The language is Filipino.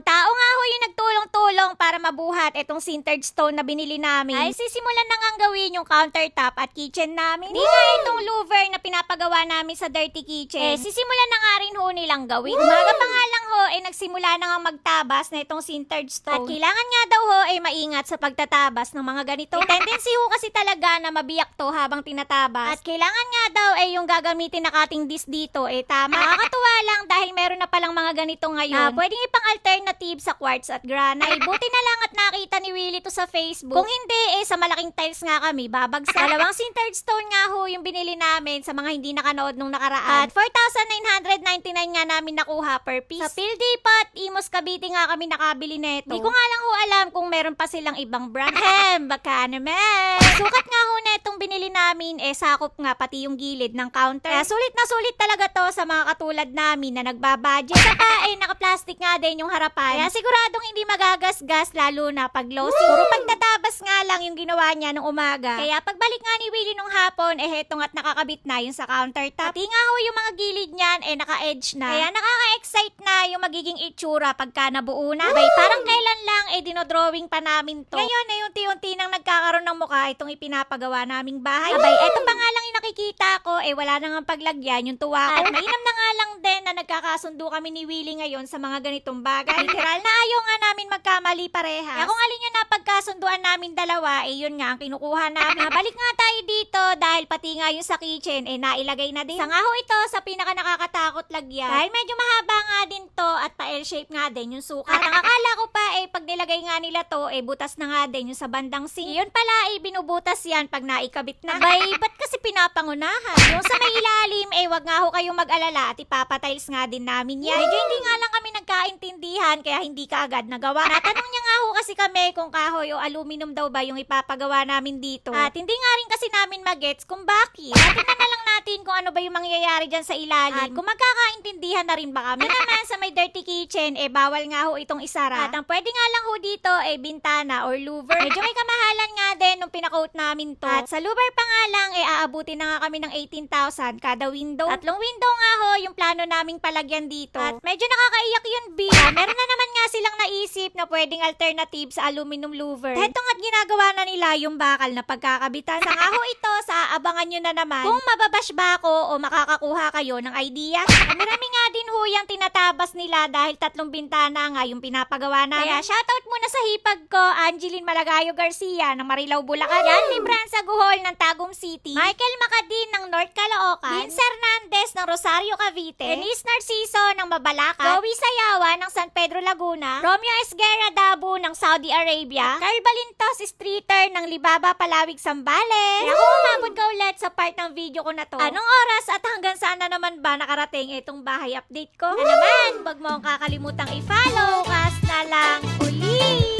tao nga ho yung nagtulong-tulong para mabuhat itong sintered stone na binili namin. Ay, sisimulan na ngang gawin yung countertop at kitchen namin. Di nga itong louver na pinapagawa namin sa dirty kitchen. Sisimulan na nga rin ho nilang gawin. Umaga pa nga lang ho, nagsimula na nga magtabas na itong sintered stone. At kailangan nga daw ho, maingat sa pagtatabas ng mga ganito. May tendency ho kasi talaga na mabiyak to habang tinatabas. At kailangan nga daw yung gagamitin na cutting disc dito, tama. Nakakatuwa lang dahil meron na palang mga ganito ngayon. Pwedeng ipang alternative sa quartz at granite. Ay, buti na lang at nakita ni Willie to sa Facebook. Kung hindi, sa malaking tiles nga kami, babagsak. Dalawang sintered stone nga ho yung binili namin sa mga hindi nakanood nung nakaraan. At 4,999 nga namin nakuha per piece. Sa Phil Depot, Imus Cavite nga kami nakabili neto. Di ko nga lang ho alam kung meron pa silang ibang brand. Baka naman. Sukat nga ho netong binili namin, sakop nga pati yung gilid ng counter. Sulit na sulit talaga to sa mga katulad namin na nagbabudget. Saka naka-plastic nga din yung harapan. Kaya siguradong hindi magagasgas lalo na pag low. Siguro pagtatabas nga lang yung ginawa niya nung umaga. Kaya pagbalik nga ni Willie nung hapon, hetong at nakakabit na yung sa countertop. Pati nga ho yung mga gilid niyan, naka-edge na. Kaya nakaka-excite na yung magiging itsura pagka nabuo na. Bay, parang kailan lang, dinodrawing pa namin to. Ngayon, unti-unti nang nagkakaroon ng mukha itong ipinapagawa naming bahay. Abay, eto pa nga lang yung nakikita ko, wala nang ang paglagyan yung tuwa ko. At mainam na nga lang din na nagkakasundo kami ni Willie ngayon sa mga ganitong bagay. Literal na ayaw nga namin magkamali parehas. Kaya kung alin yung napagkasunduan namin dalawa, yun nga ang kinukuha namin. Balik nga tayo dito dahil pati nga yung sa kitchen, nailagay na din. Sa nga ho ito, sa pinaka nakakatakot lagyan. Dahil medyo mahaba nga din to at pa-L-shape nga din yung sukat. At ang akala ko pa, pag nilagay nga nila to, butas na nga din yung sa bandang sink. Yun pala, binubutas yan pag naikabit na. Abay, ba't kasi pinapangunahan? Yung sa may ilalim, wag nga ho kayong mag-alala at ipapatiles nga din namin yan. Medyo hindi nga lang kami nagkaintindihan kaya hindi ka agad nagawa. Natanong niya nga ho kasi kami kung kahoy o aluminum daw ba yung ipapagawa namin dito. At hindi nga rin kasi namin magets kung bakit. Tingnan na lang natin kung ano ba yung mangyayari dyan sa ilalim. At kung magkakaintindihan na rin ba kami. Naman sa may dirty kitchen, bawal nga ho itong isara. At ang pwede nga lang ho dito, bintana or louver. Medyo may kamahalan nga din nung pinakoat namin to. At sa louver pa nga lang, aabutin na nga kami ng 18,000 kada window. Tatlong window nga ho yung plano naming palagyan dito. At medyo nakakaiyak yun, B. Meron na naman nga silang naisip na pwedeng alternative sa aluminum louver. Heto nga't ginagawa na nila yung bakal na pagkakabitan. Sa nga ho ito, sa abangan nyo na naman kung mababash ba ako o makakakuha kayo ng idea. Marami nga din ho yung tinatabas nila dahil tatlong bintana nga yung pinapagawa namin. Kaya shoutout muna sa hipag ko, Angeline Malagayo Garcia ng Marilao, Bulacan. Yan, Libran sa Guhol ng Tagum City. Michael Macadin ng North Caloocan. Vince Hernandez ng Rosario, Cavite. Denise Narciso ng Mabalacat. Joey Sayawa ng San Pedro, Laguna. Romeo Esguerra Dabu ng Saudi Arabia. Carl Balintos Streeter ng Libaba, Palawig, Sambales. Kaya kung umabot ka ulit sa part ng video ko na to, anong oras at hanggang saan na naman ba nakarating itong bahay update ko? Na naman, wag mo akong kakalimutang i-follow. Kas na lang uli!